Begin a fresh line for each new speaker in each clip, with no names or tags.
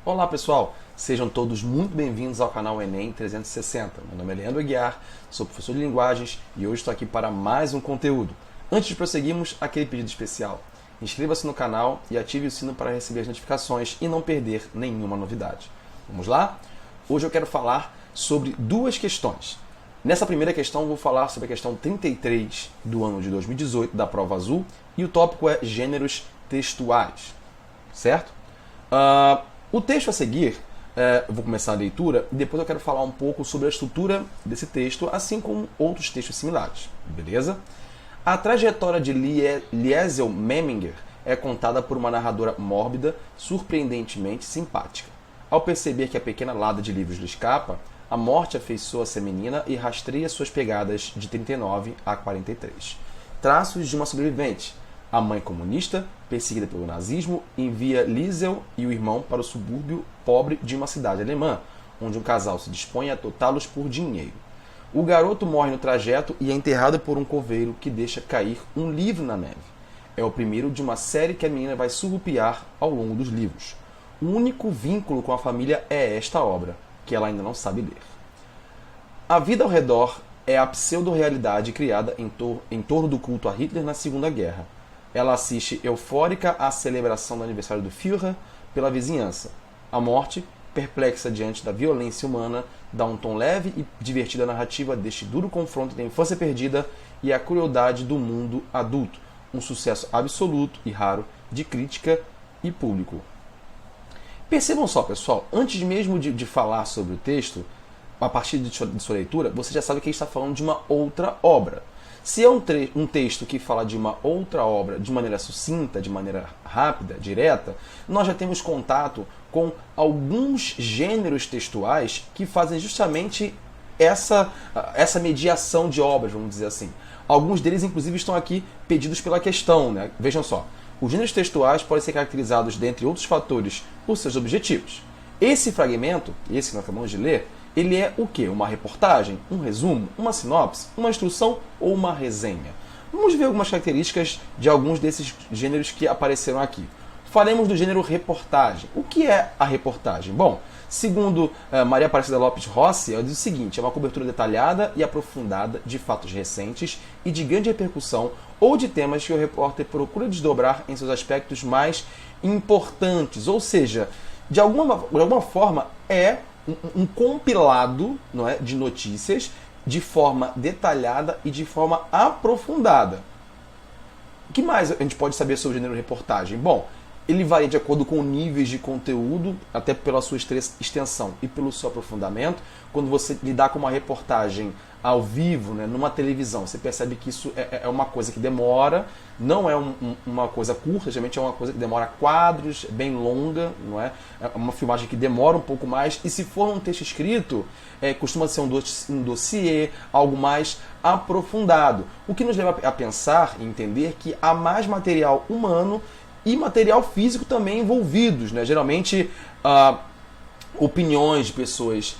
Olá pessoal, sejam todos muito bem-vindos ao canal Enem 360. Meu nome é Leandro Aguiar, sou professor de linguagens e hoje estou aqui para mais um conteúdo. Antes de prosseguirmos, aquele pedido especial. Inscreva-se no canal e ative o sino para receber as notificações e não perder nenhuma novidade. Vamos lá? Hoje eu quero falar sobre duas questões. Nessa primeira questão eu vou falar sobre a questão 33 do ano de 2018 da prova azul e o tópico é gêneros textuais, certo? O texto a seguir, eu vou começar a leitura e depois eu quero falar um pouco sobre a estrutura desse texto, assim como outros textos similares, beleza? A trajetória de Liesel Memminger é contada por uma narradora mórbida, surpreendentemente simpática. Ao perceber que a pequena lada de livros lhe escapa, a morte afeiçoa-se à menina e rastreia suas pegadas de 39 a 43. Traços de uma sobrevivente. A mãe comunista, perseguida pelo nazismo, envia Liesel e o irmão para o subúrbio pobre de uma cidade alemã, onde um casal se dispõe a dotá-los por dinheiro. O garoto morre no trajeto e é enterrado por um coveiro que deixa cair um livro na neve. É o primeiro de uma série que a menina vai surrupiar ao longo dos livros. O único vínculo com a família é esta obra, que ela ainda não sabe ler. A vida ao redor é a pseudo-realidade criada em torno do culto a Hitler na Segunda Guerra. Ela assiste eufórica à celebração do aniversário do Führer pela vizinhança. A morte, perplexa diante da violência humana, dá um tom leve e divertido à narrativa deste duro confronto da infância perdida e a crueldade do mundo adulto. Um sucesso absoluto e raro de crítica e público. Percebam só, pessoal, antes mesmo de falar sobre o texto, a partir de sua leitura, você já sabe que a gente está falando de uma outra obra. Se é um texto que fala de uma outra obra de maneira sucinta, de maneira rápida, direta, nós já temos contato com alguns gêneros textuais que fazem justamente essa mediação de obras, vamos dizer assim. Alguns deles, inclusive, estão aqui pedidos pela questão, né? Vejam só. Os gêneros textuais podem ser caracterizados, dentre outros fatores, por seus objetivos. Esse fragmento, esse que nós acabamos de ler, ele é o quê? Uma reportagem, um resumo, uma sinopse, uma instrução ou uma resenha? Vamos ver algumas características de alguns desses gêneros que apareceram aqui. Faremos do gênero reportagem. O que é a reportagem? Bom, segundo Maria Aparecida Lopes Rossi, ela diz o seguinte: é uma cobertura detalhada e aprofundada de fatos recentes e de grande repercussão ou de temas que o repórter procura desdobrar em seus aspectos mais importantes. Ou seja, de alguma forma é um compilado, não é, de notícias de forma detalhada e de forma aprofundada. O que mais a gente pode saber sobre o gênero reportagem? Bom, ele varia de acordo com níveis de conteúdo, até pela sua extensão e pelo seu aprofundamento. Quando você lidar com uma reportagem ao vivo, né, numa televisão, você percebe que isso é uma coisa que demora, não é uma coisa curta, geralmente é uma coisa que demora quadros, bem longa, não é? É uma filmagem que demora um pouco mais, e se for um texto escrito, costuma ser um dossiê, algo mais aprofundado. O que nos leva a pensar e entender que há mais material humano e material físico também envolvidos, né? Geralmente, opiniões de pessoas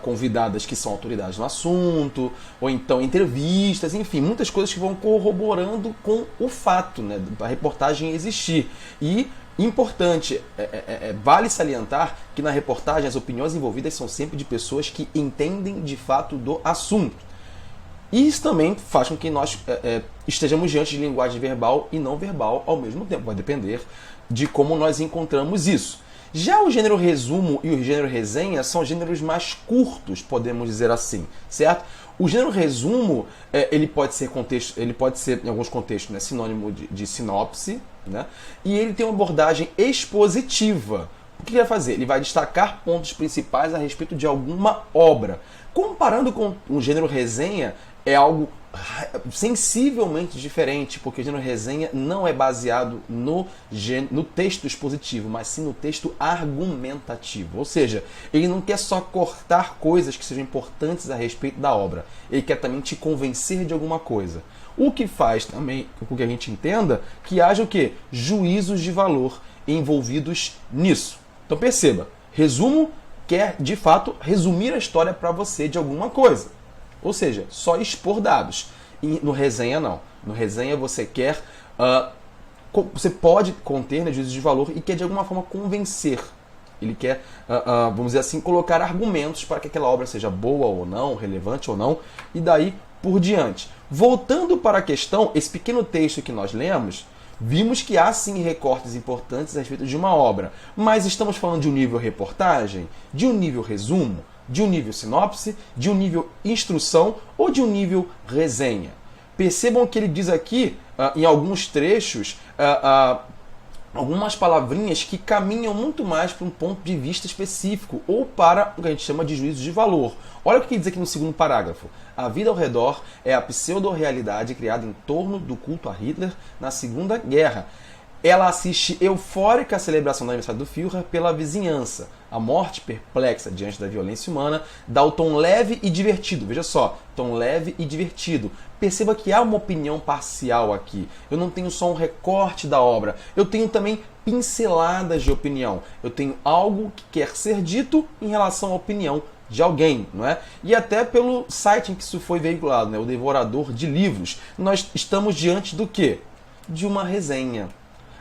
convidadas que são autoridades no assunto, ou então entrevistas, enfim, muitas coisas que vão corroborando com o fato, né, da reportagem existir. E, importante, vale salientar que na reportagem as opiniões envolvidas são sempre de pessoas que entendem de fato do assunto. E isso também faz com que nós estejamos diante de linguagem verbal e não verbal ao mesmo tempo. Vai depender de como nós encontramos isso. Já o gênero resumo e o gênero resenha são gêneros mais curtos, podemos dizer assim, certo? O gênero resumo, ele pode ser em alguns contextos, né, sinônimo de sinopse, né? E ele tem uma abordagem expositiva. O que ele vai fazer? Ele vai destacar pontos principais a respeito de alguma obra. Comparando com o gênero resenha, é algo sensivelmente diferente, porque o gênero resenha não é baseado no texto expositivo, mas sim no texto argumentativo. Ou seja, ele não quer só cortar coisas que sejam importantes a respeito da obra, ele quer também te convencer de alguma coisa. O que faz também com que a gente entenda que haja o quê? Juízos de valor envolvidos nisso. Então perceba, resumo quer de fato resumir a história para você de alguma coisa. Ou seja, só expor dados. E no resenha não. No resenha você quer você pode conter, né, juízos de valor e quer de alguma forma convencer. ele quer, vamos dizer assim, colocar argumentos para que aquela obra seja boa ou não, relevante ou não, e daí por diante. Voltando para a questão, esse pequeno texto que nós lemos, vimos que há sim recortes importantes a respeito de uma obra, mas estamos falando de um nível reportagem, de um nível resumo, de um nível sinopse, de um nível instrução ou de um nível resenha. Percebam que ele diz aqui, em alguns trechos, algumas palavrinhas que caminham muito mais para um ponto de vista específico ou para o que a gente chama de juízo de valor. Olha o que ele diz aqui no segundo parágrafo. A vida ao redor é a pseudo-realidade criada em torno do culto a Hitler na Segunda Guerra. Ela assiste eufórica à celebração do aniversário do Führer pela vizinhança. A morte, perplexa diante da violência humana, dá o tom leve e divertido. Veja só, tom leve e divertido. Perceba que há uma opinião parcial aqui. Eu não tenho só um recorte da obra. Eu tenho também pinceladas de opinião. Eu tenho algo que quer ser dito em relação à opinião de alguém, não é? E até pelo site em que isso foi veiculado, né? O Devorador de Livros. Nós estamos diante do quê? De uma resenha.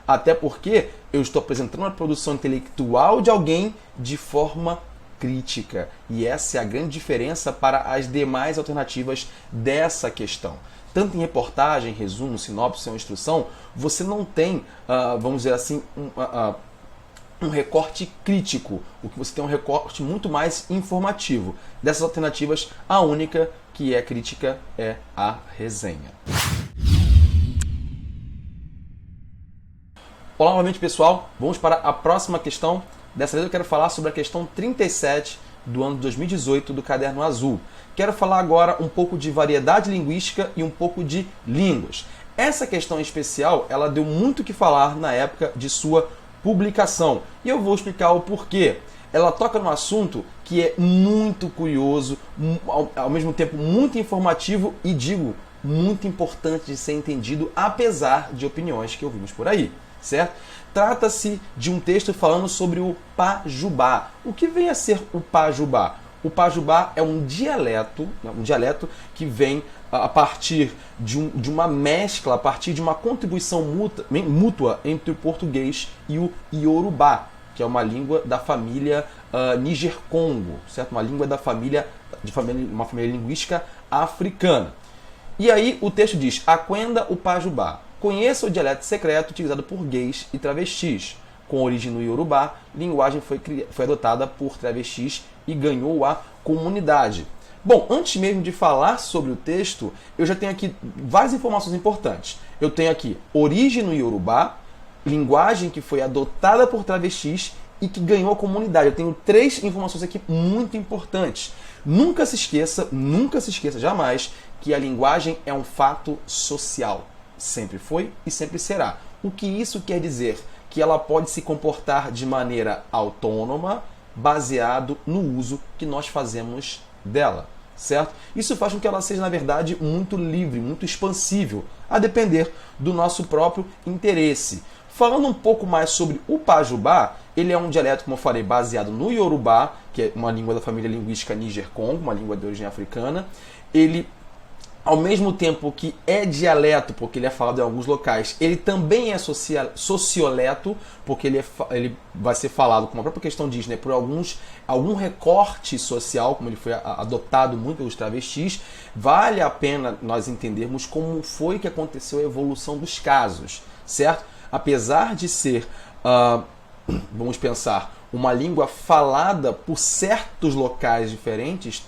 Até porque eu estou apresentando uma produção intelectual de alguém de forma crítica. E essa é a grande diferença para as demais alternativas dessa questão. Tanto em reportagem, resumo, sinopse ou instrução, você não tem, vamos dizer assim, um recorte crítico. O que você tem é um recorte muito mais informativo. Dessas alternativas, a única que é crítica é a resenha. Olá novamente, pessoal. Vamos para a próxima questão. Dessa vez eu quero falar sobre a questão 37 do ano de 2018 do Caderno Azul. Quero falar agora um pouco de variedade linguística e um pouco de línguas. Essa questão em especial, ela deu muito o que falar na época de sua publicação. E eu vou explicar o porquê. Ela toca num assunto que é muito curioso, ao mesmo tempo muito informativo e, digo, muito importante de ser entendido, apesar de opiniões que ouvimos por aí. Certo? Trata-se de um texto falando sobre o Pajubá. O que vem a ser o Pajubá? O Pajubá é um dialeto que vem a partir de uma mescla, a partir de uma contribuição mútua entre o português e o Iorubá, que é uma língua da família Níger-Congo, certo? Uma língua uma família linguística africana. E aí o texto diz: Aquenda o Pajubá. Conheça o dialeto secreto utilizado por gays e travestis. Com origem no Iorubá, linguagem foi adotada por travestis e ganhou a comunidade. Bom, antes mesmo de falar sobre o texto, eu já tenho aqui várias informações importantes. Eu tenho aqui origem no Iorubá, linguagem que foi adotada por travestis e que ganhou a comunidade. Eu tenho 3 informações aqui muito importantes. Nunca se esqueça jamais, que a linguagem é um fato social. Sempre foi e sempre será. O que isso quer dizer? Que ela pode se comportar de maneira autônoma, baseado no uso que nós fazemos dela, certo? Isso faz com que ela seja, na verdade, muito livre, muito expansível, a depender do nosso próprio interesse. Falando um pouco mais sobre o Pajubá, ele é um dialeto, como eu falei, baseado no Iorubá, que é uma língua da família linguística Níger-Congo, uma língua de origem africana. Ele, ao mesmo tempo que é dialeto, porque ele é falado em alguns locais, ele também é socioleto, porque ele vai ser falado, como a própria questão diz, né, por algum recorte social, como ele foi adotado muito pelos travestis. Vale a pena nós entendermos como foi que aconteceu a evolução dos casos, certo? Apesar de ser, vamos pensar, uma língua falada por certos locais diferentes,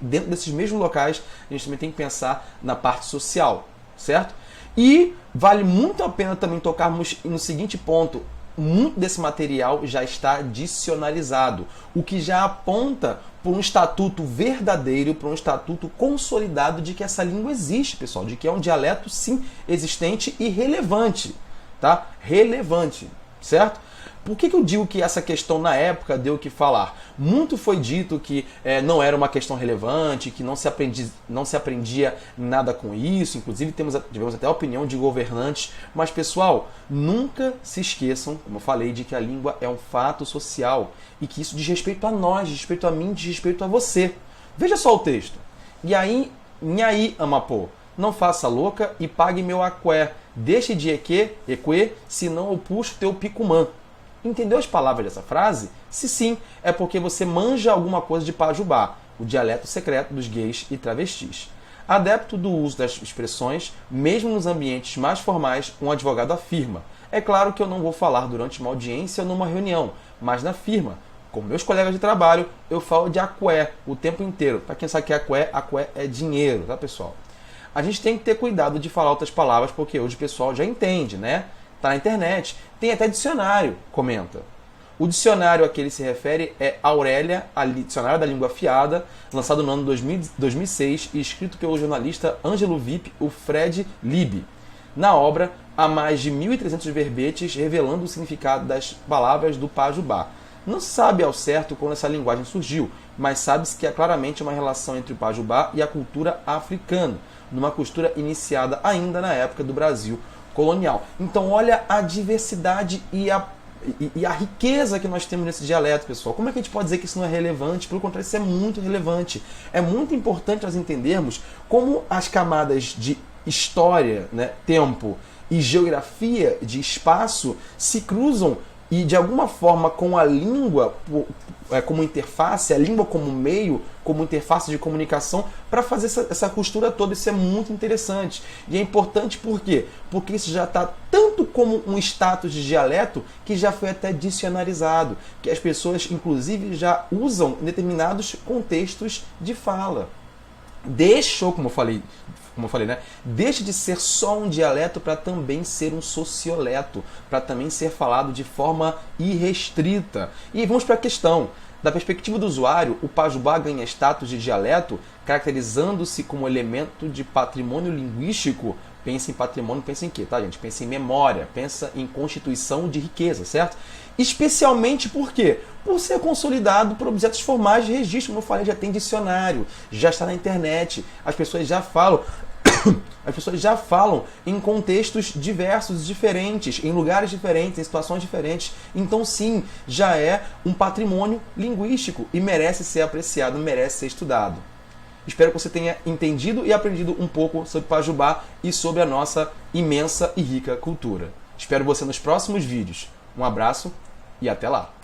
dentro desses mesmos locais, a gente também tem que pensar na parte social, certo? E vale muito a pena também tocarmos no seguinte ponto: muito desse material já está dicionarizado, o que já aponta por um estatuto verdadeiro, por um estatuto consolidado de que essa língua existe, pessoal, de que é um dialeto, sim, existente e relevante, tá? Relevante, certo? Por que eu digo que essa questão na época deu o que falar? Muito foi dito que não era uma questão relevante, que não se aprendia nada com isso, inclusive tivemos até a opinião de governantes, mas pessoal, nunca se esqueçam, como eu falei, de que a língua é um fato social e que isso diz respeito a nós, diz respeito a mim, diz respeito a você. Veja só o texto. E aí, nhaí, amapô, não faça louca e pague meu aqué, deixe de eque, senão eu puxo teu picumã. Entendeu as palavras dessa frase? Se sim, é porque você manja alguma coisa de pajubá, o dialeto secreto dos gays e travestis. Adepto do uso das expressões, mesmo nos ambientes mais formais, um advogado afirma: é claro que eu não vou falar durante uma audiência ou numa reunião, mas na firma. Com meus colegas de trabalho, eu falo de aqué o tempo inteiro. Para quem sabe que aqué é dinheiro, tá, pessoal? A gente tem que ter cuidado de falar outras palavras, porque hoje o pessoal já entende, né? Tá na internet. Tem até dicionário, comenta. O dicionário a que ele se refere é Aurélia, a Dicionário da Língua Afiada, lançado no ano 2006 e escrito pelo jornalista Ângelo Vip, o Fred Lieb. Na obra, há mais de 1.300 verbetes revelando o significado das palavras do pajubá. Não se sabe ao certo quando essa linguagem surgiu, mas sabe-se que há claramente uma relação entre o pajubá e a cultura africana, numa costura iniciada ainda na época do Brasil colonial. Então olha a diversidade e a riqueza que nós temos nesse dialeto, pessoal. Como é que a gente pode dizer que isso não é relevante? Pelo contrário, isso é muito relevante. É muito importante nós entendermos como as camadas de história, né, tempo e geografia de espaço se cruzam e, de alguma forma, com a língua como interface, a língua como meio, como interface de comunicação, para fazer essa costura toda. Isso é muito interessante. E é importante por quê? Porque isso já está tanto como um status de dialeto que já foi até dicionarizado, que as pessoas, inclusive, já usam em determinados contextos de fala. Deixou, como eu falei, né? Deixa de ser só um dialeto para também ser um socioleto, para também ser falado de forma irrestrita. E vamos para a questão. Da perspectiva do usuário, o pajubá ganha status de dialeto, caracterizando-se como elemento de patrimônio linguístico. Pensa em patrimônio, pensa em quê, tá, gente? Pensa em memória, pensa em constituição de riqueza, certo? Especialmente por quê? Por ser consolidado por objetos formais de registro, como eu falei, já tem dicionário, já está na internet, as pessoas já falam. As pessoas já falam em contextos diversos, diferentes, em lugares diferentes, em situações diferentes. Então, sim, já é um patrimônio linguístico e merece ser apreciado, merece ser estudado. Espero que você tenha entendido e aprendido um pouco sobre pajubá e sobre a nossa imensa e rica cultura. Espero você nos próximos vídeos. Um abraço e até lá!